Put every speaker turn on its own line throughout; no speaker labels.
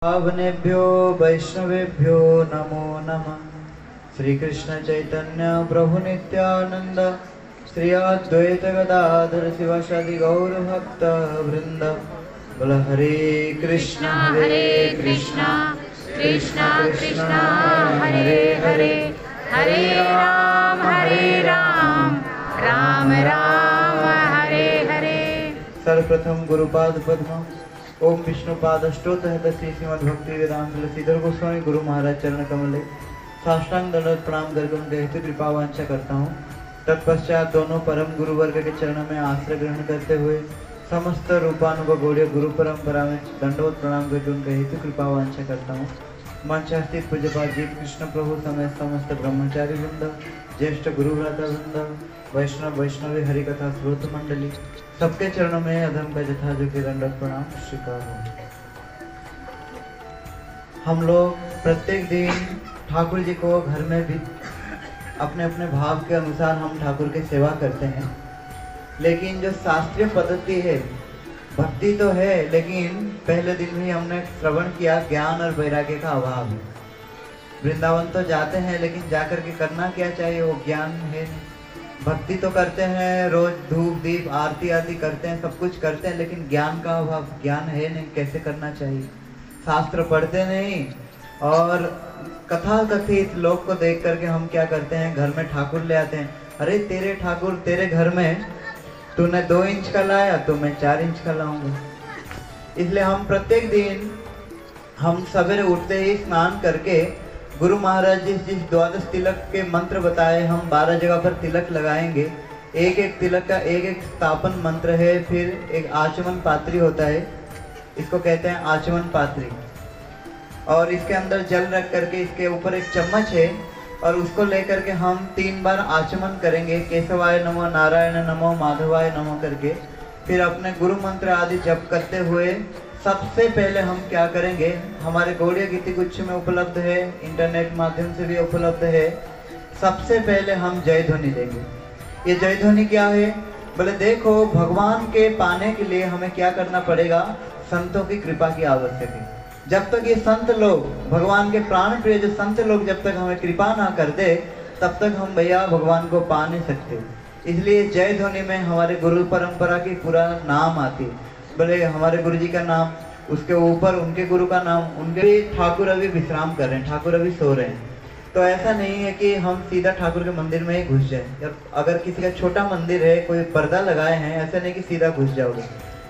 पावनेभ्यो वैष्णवेभ्यो नमो नमः। श्री कृष्ण चैतन्य प्रभु नित्यानंद श्री अद्वैत गदाधर शिवासादि गौर भक्त वृंद। बोल हरे कृष्णा
कृष्णा कृष्णा कृष्णा हरे हरे, हरे राम राम राम हरे हरे।
सर्वप्रथम गुरुपाद पद्म ओम विष्णुपाद अष्टोत्तर श्री श्रीमद् भक्ति वेदांत तुलसीधर गोस्वामी गुरु महाराज चरण कमले साष्टांग दंडवत प्रणाम करके उनके हेतु कृपा वांछा करता हूँ। तत्पश्चात दोनों परम गुरु वर्ग के चरणों में आश्रय ग्रहण करते हुए समस्त रूपानुग गौड़ीय गुरु परंपरा में दंडवत प्रणाम करके उनके हेतु कृपा वांछा करता हूँ। मंच स्थित पूज्यपाद जी कृष्ण प्रभु समेत समस्त ब्रह्मचारी वृंद, ज्येष्ठ गुरु भ्राता वृंद, वैष्णवी हरिकथा स्रोत मंडली सबके चरणों में अधम का जथा जो कि दंडवत प्रणाम स्वीकार हो। हम लोग प्रत्येक दिन ठाकुर जी को घर में भी अपने अपने भाव के अनुसार हम ठाकुर की सेवा करते हैं, लेकिन जो शास्त्रीय पद्धति है भक्ति तो है, लेकिन पहले दिन भी हमने श्रवण किया ज्ञान और वैराग्य का अभाव है। वृंदावन तो जाते हैं लेकिन जाकर के करना क्या चाहिए वो ज्ञान है नहीं। भक्ति तो करते हैं, रोज धूप दीप आरती आदि करते हैं, सब कुछ करते हैं, लेकिन ज्ञान का अभाव, ज्ञान है नहीं कैसे करना चाहिए। शास्त्र पढ़ते नहीं और कथा कथित लोग को देख करके हम क्या करते हैं, घर में ठाकुर ले आते हैं। अरे तेरे ठाकुर तेरे घर में तूने 2 इंच का लाया तो मैं 4 इंच का लाऊंगा। इसलिए हम प्रत्येक दिन हम सवेरे उठते ही स्नान करके गुरु महाराज जिस द्वादश तिलक के मंत्र बताए हम 12 जगह पर तिलक लगाएंगे। एक एक तिलक का एक एक स्थापन मंत्र है। फिर एक आचमन पात्री होता है, इसको कहते हैं आचमन पात्री, और इसके अंदर जल रख करके इसके ऊपर एक चम्मच है और उसको लेकर के हम 3 बार आचमन करेंगे। केशवाय नमो, नारायण नमो, माधवाय नमो करके फिर अपने गुरु मंत्र आदि जप करते हुए सबसे पहले हम क्या करेंगे, हमारे गौड़ीय गीति गुच्छ में उपलब्ध है, इंटरनेट माध्यम से भी उपलब्ध है। सबसे पहले हम जय ध्वनि देंगे। ये जय ध्वनि क्या है, बोले देखो भगवान के पाने के लिए हमें क्या करना पड़ेगा, संतों की कृपा की आवश्यक है। जब तक ये संत लोग, भगवान के प्राण प्रिय जो संत लोग जब तक हमें कृपा ना कर दे तब तक हम भैया भगवान को पा नहीं सकते। इसलिए जय ध्वनि में हमारे गुरु परंपरा की पूरा नाम आती है। बोले हमारे गुरु जी का नाम, उसके ऊपर उनके गुरु का नाम, उनके ठाकुर अभी विश्राम कर रहे हैं, ठाकुर अभी सो रहे हैं। तो ऐसा नहीं है कि हम सीधा ठाकुर के मंदिर में ही घुस जाए। अगर किसी का छोटा मंदिर है, कोई पर्दा लगाए हैं, ऐसा नहीं कि सीधा घुस जाओगे।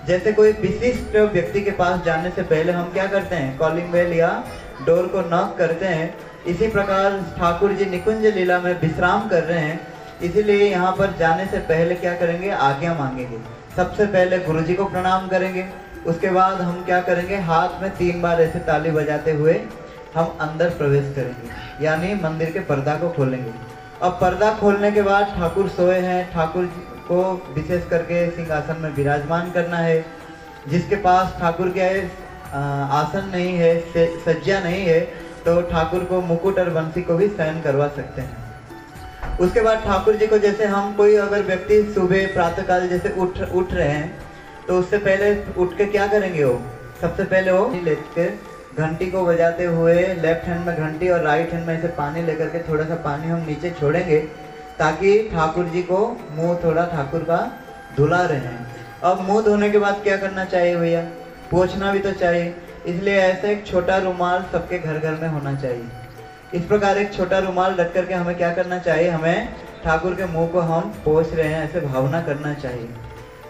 जैसे कोई विशिष्ट व्यक्ति के पास जाने से पहले हम क्या करते हैं, कॉलिंग बेल या डोर को नॉक करते हैं। इसी प्रकार ठाकुर जी निकुंज लीला में विश्राम कर रहे हैं, इसीलिए यहाँ पर जाने से पहले क्या करेंगे, आज्ञा मांगेंगे। सबसे पहले गुरु जी को प्रणाम करेंगे, उसके बाद हम क्या करेंगे, हाथ में 3 बार ऐसे ताली बजाते हुए हम अंदर प्रवेश करेंगे, यानी मंदिर के पर्दा को खोलेंगे। अब पर्दा खोलने के बाद ठाकुर सोए हैं, ठाकुर को विशेष करके सिंहासन में विराजमान करना है। जिसके पास ठाकुर के आसन नहीं है, सज्जा नहीं है, तो ठाकुर को मुकुट और बंसी को भी शयन करवा सकते हैं। उसके बाद ठाकुर जी को, जैसे हम कोई अगर व्यक्ति सुबह प्रातः काल जैसे उठ रहे हैं, तो उससे पहले उठ के क्या करेंगे, वो सबसे पहले वो लेके घंटी को बजाते हुए लेफ्ट हैंड में घंटी और राइट हैंड में ऐसे पानी लेकर के थोड़ा सा पानी हम नीचे छोड़ेंगे, ताकि ठाकुर जी को मुंह थोड़ा ठाकुर का धुला रहे हैं। अब मुंह धोने के बाद क्या करना चाहिए भैया, पोंछना भी तो चाहिए। इसलिए ऐसे एक छोटा रुमाल सबके घर घर में होना चाहिए। इस प्रकार एक छोटा रुमाल रख करके हमें क्या करना चाहिए, हमें ठाकुर के मुंह को हम पोंछ रहे हैं ऐसे भावना करना चाहिए।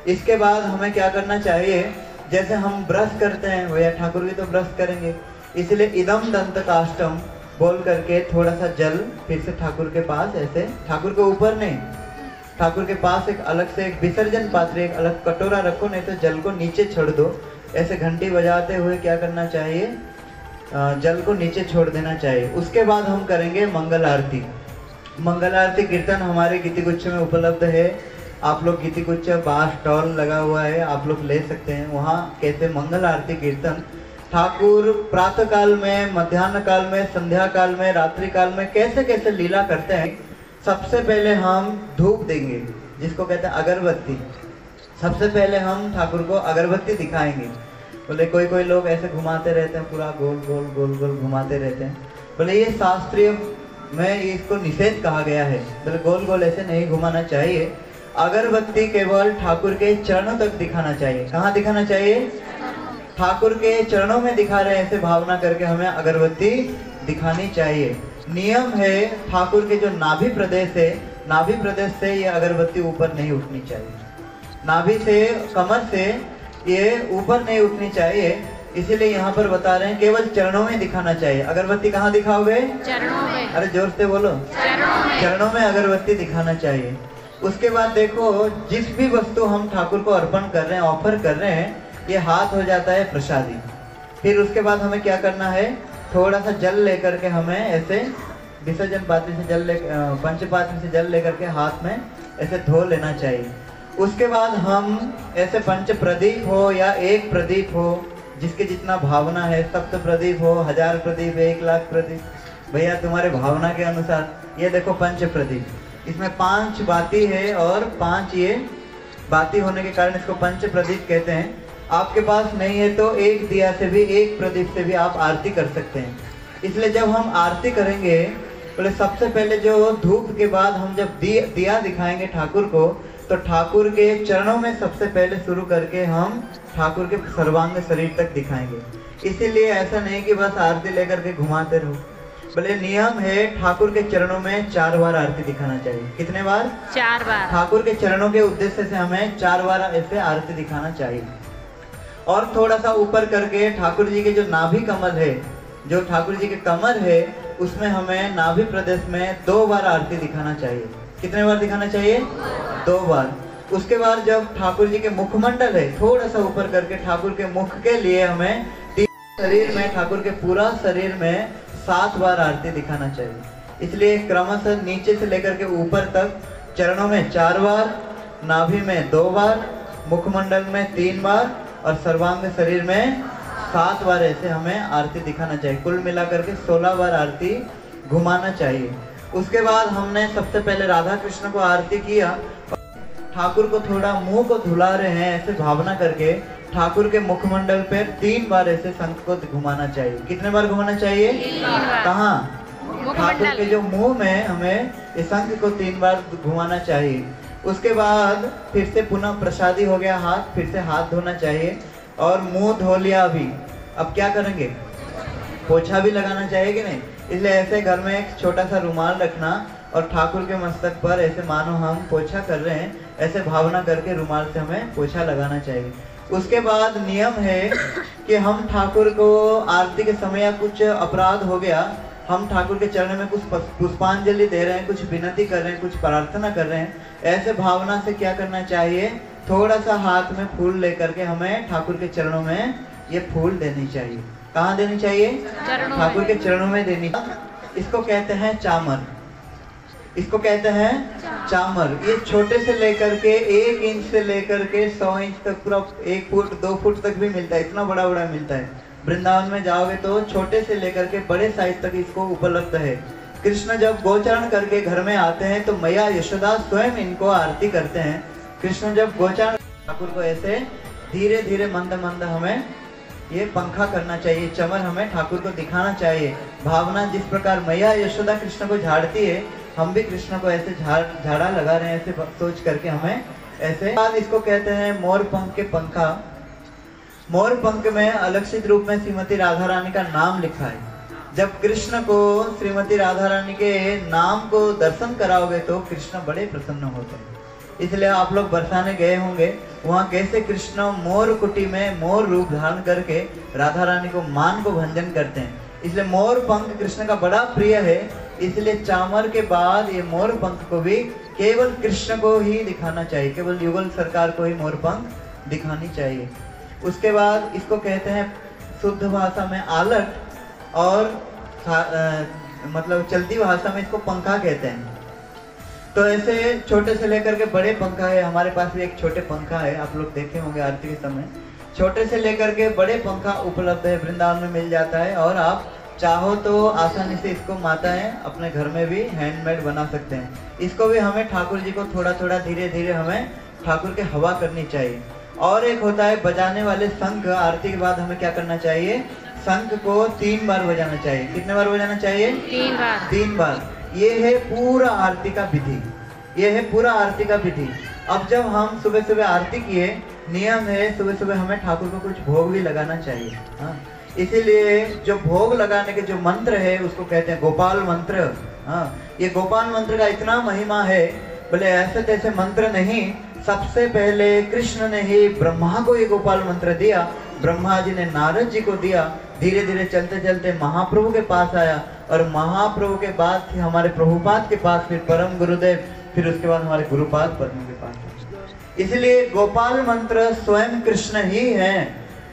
इसके बाद हमें क्या करना चाहिए, जैसे हम ब्रश करते हैं भैया ठाकुर भी तो ब्रश करेंगे, इसलिए इदम दंत काष्टम बोल करके थोड़ा सा जल फिर से ठाकुर के पास, ऐसे ठाकुर के ऊपर नहीं, ठाकुर के पास एक अलग से एक विसर्जन पात्र, एक अलग कटोरा रखो, नहीं तो जल को नीचे छोड़ दो। ऐसे घंटी बजाते हुए क्या करना चाहिए, जल को नीचे छोड़ देना चाहिए। उसके बाद हम करेंगे मंगल आरती। मंगल आरती कीर्तन हमारे गीति गुच्छ में उपलब्ध है। आप लोग गीति गुच्छ बाहर स्टॉल लगा हुआ है, आप लोग ले सकते हैं। वहाँ कहते हैं मंगल आरती कीर्तन। ठाकुर प्रातः काल में, मध्याह्न काल में, संध्या काल में, रात्रि काल में कैसे कैसे लीला करते हैं। सबसे पहले हम धूप देंगे, जिसको कहते हैं अगरबत्ती। सबसे पहले हम ठाकुर को अगरबत्ती दिखाएंगे। बोले कोई कोई लोग ऐसे घुमाते रहते हैं, पूरा गोल गोल गोल गोल घुमाते रहते हैं। बोले ये शास्त्रीय में इसको निषेध कहा गया है। बोले गोल गोल ऐसे नहीं घुमाना चाहिए। अगरबत्ती केवल ठाकुर के चरणों तक दिखाना चाहिए। कहाँ दिखाना चाहिए? ठाकुर के चरणों में दिखा रहे हैं ऐसे भावना करके हमें अगरबत्ती दिखानी चाहिए। नियम है ठाकुर के जो नाभि प्रदेश है, नाभि प्रदेश से ये अगरबत्ती ऊपर नहीं उठनी चाहिए। नाभि से, कमर से ये ऊपर नहीं उठनी चाहिए। इसीलिए यहाँ पर बता रहे हैं केवल चरणों में दिखाना चाहिए। अगरबत्ती कहाँ दिखाओगे?
चरणों में।
अरे जोर से बोलो।
चरणों में।
चरणों में अगरबत्ती दिखाना चाहिए। उसके बाद देखो, जिस भी वस्तु हम ठाकुर को अर्पण कर रहे हैं, ऑफर कर रहे हैं, ये हाथ हो जाता है प्रसादी। फिर उसके बाद हमें क्या करना है? थोड़ा सा जल लेकर के हमें ऐसे विसर्जन पात्र से जल पंच पात्र से जल लेकर के हाथ में ऐसे धो लेना चाहिए। उसके बाद हम ऐसे पंच प्रदीप हो या एक प्रदीप हो, जिसके जितना भावना है, सप्त प्रदीप हो, 1000 प्रदीप, 1,00,000 प्रदीप, भैया तुम्हारे भावना के अनुसार। ये देखो पंच प्रदीप, इसमें 5 बाती है और 5 ये बाती होने के कारण इसको पंच प्रदीप कहते हैं। आपके पास नहीं है तो एक दिया से भी, एक प्रदीप से भी आप आरती कर सकते हैं। इसलिए जब हम आरती करेंगे, बोले सबसे पहले जो धूप के बाद हम जब दिया दिखाएंगे ठाकुर को, तो ठाकुर के चरणों में सबसे पहले शुरू करके हम ठाकुर के सर्वांग शरीर तक दिखाएंगे। इसीलिए ऐसा नहीं कि बस आरती लेकर के घुमाते रहो। बोले नियम है ठाकुर के चरणों में 4 बार आरती दिखाना चाहिए। कितने बार?
4 बार।
ठाकुर के चरणों के उद्देश्य से हमें 4 बार ऐसे आरती दिखाना चाहिए। और थोड़ा सा ऊपर करके ठाकुर जी के जो नाभि कमल है, जो ठाकुर जी के कमर है, उसमें हमें नाभि प्रदेश में 2 बार आरती दिखाना चाहिए। कितने बार दिखाना चाहिए? 2 बार। उसके बाद जब ठाकुर जी के मुखमंडल है, थोड़ा सा ऊपर करके ठाकुर के मुख के लिए हमें 3 शरीर में, ठाकुर के पूरा शरीर में 7 बार आरती दिखाना चाहिए। इसलिए क्रमशः नीचे से लेकर के ऊपर तक चरणों में 4 बार, नाभि में 2 बार, मुखमंडल में 3 बार और सर्वांग शरीर में 7 बार ऐसे हमें आरती दिखाना चाहिए। कुल मिलाकर के 16 बार आरती घुमाना चाहिए। उसके बाद हमने सबसे पहले राधा कृष्ण को आरती किया, ठाकुर को थोड़ा मुंह को धुला रहे हैं ऐसे भावना करके ठाकुर के मुखमंडल पर 3 बार ऐसे शंख को घुमाना चाहिए। कितने बार घुमाना चाहिए? कहाँ? ठाकुर के जो मुंह में हमें इस शंख को 3 बार घुमाना चाहिए। उसके बाद फिर से पुनः प्रसादी हो गया हाथ, फिर से हाथ धोना चाहिए और मुंह धो लिया। अभी अब क्या करेंगे? पोछा भी लगाना चाहिए कि नहीं? इसलिए ऐसे घर में एक छोटा सा रुमाल रखना और ठाकुर के मस्तक पर ऐसे मानो हम पोछा कर रहे हैं, ऐसे भावना करके रुमाल से हमें पोछा लगाना चाहिए। उसके बाद नियम है कि हम ठाकुर को आरती के समय या कुछ अपराध हो गया, हम ठाकुर के चरण में कुछ पुष्पांजलि दे रहे हैं, कुछ विनती कर रहे हैं, कुछ प्रार्थना कर रहे हैं, ऐसे भावना से क्या करना चाहिए? थोड़ा सा हाथ में फूल लेकर के हमें ठाकुर के चरणों में ये फूल देनी चाहिए। कहाँ देनी चाहिए? ठाकुर के चरणों में देनी। इसको कहते हैं चामर, इसको कहते हैं चामर। ये छोटे से लेकर के 1 इंच से लेकर के 100 इंच तक, पूरा 1 फुट 2 फुट तक भी मिलता है, इतना बड़ा बड़ा मिलता है। वृंदावन में जाओगे तो छोटे से लेकर के बड़े साइज तक इसको उपलब्ध है। कृष्ण जब गोचरण करके घर में आते हैं तो मैया यशोदा स्वयं इनको आरती करते हैं। कृष्ण जब गोचरण, ठाकुर को ऐसे धीरे धीरे मंद मंद हमें ये पंखा करना चाहिए, चमर हमें ठाकुर को दिखाना चाहिए। भावना जिस प्रकार मैया यशोदा कृष्ण को झाड़ती है, हम भी कृष्ण को ऐसे झाड़ा लगा रहे हैं, ऐसे सोच करके हमें ऐसे। बाद इसको कहते हैं मोर पंख के पंखा। मोर पंख में अलक्षित रूप में श्रीमती राधा रानी का नाम लिखा है। जब कृष्ण को श्रीमती राधा रानी के नाम को दर्शन कराओगे तो कृष्ण बड़े प्रसन्न होते हैं। इसलिए आप लोग बरसाने गए होंगे, वहाँ कैसे कृष्ण मोर कुटी में मोर रूप धारण करके राधा रानी को मान को भंजन करते हैं। इसलिए मोर पंख कृष्ण का बड़ा प्रिय है। इसलिए चामर के बाद ये मोर पंख को भी केवल कृष्ण को ही दिखाना चाहिए, केवल युगल सरकार को ही मोर पंख दिखानी चाहिए। उसके बाद इसको कहते हैं शुद्ध भाषा में आलट और मतलब चलती भाषा में इसको पंखा कहते हैं। तो ऐसे छोटे से लेकर के बड़े पंखा है, हमारे पास भी एक छोटे पंखा है, आप लोग देखे होंगे आरती के समय। छोटे से लेकर के बड़े पंखा उपलब्ध है, वृंदावन में मिल जाता है। और आप चाहो तो आसानी से इसको माताएं अपने घर में भी हैंडमेड बना सकते हैं। इसको भी हमें ठाकुर जी को थोड़ा थोड़ा धीरे धीरे हमें ठाकुर के हवा करनी चाहिए। और एक होता है बजाने वाले शंख। आरती के बाद हमें क्या करना चाहिए? शंख को 3 बार बजाना चाहिए। कितने बार बजाना चाहिए?
3 बार।
3 बार। ये है पूरा आरती का विधि, ये है पूरा आरती का विधि। अब जब हम सुबह सुबह आरती किए, नियम है सुबह सुबह हमें ठाकुर को कुछ भोग भी लगाना चाहिए। हाँ, इसीलिए जो भोग लगाने के जो मंत्र है उसको कहते हैं गोपाल मंत्र। हाँ, ये गोपाल मंत्र का इतना महिमा है, बोले ऐसे तैसे मंत्र नहीं। सबसे पहले कृष्ण ने ही ब्रह्मा को ये गोपाल मंत्र दिया, ब्रह्मा जी ने नारद जी को दिया, धीरे धीरे चलते चलते महाप्रभु के पास आया, और महाप्रभु के बाद फिर हमारे प्रभुपाद के पास, फिर परम गुरुदेव, फिर उसके बाद हमारे गुरुपाद पद्म के पास। इसलिए गोपाल मंत्र स्वयं कृष्ण ही है।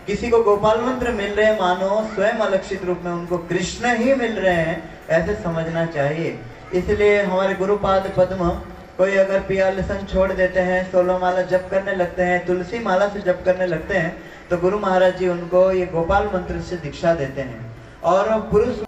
किसी को गोपाल मंत्र मिल रहे हैं, मानो स्वयं अलक्षित रूप में उनको कृष्ण ही मिल रहे हैं, ऐसे समझना चाहिए। इसलिए हमारे गुरुपाद पद्म कोई अगर पिया लसन छोड़ देते हैं, 16 माला जप करने लगते हैं, तुलसी माला से जप करने लगते हैं, तो गुरु महाराज जी उनको ये गोपाल मंत्र से दीक्षा देते हैं। और पुरुष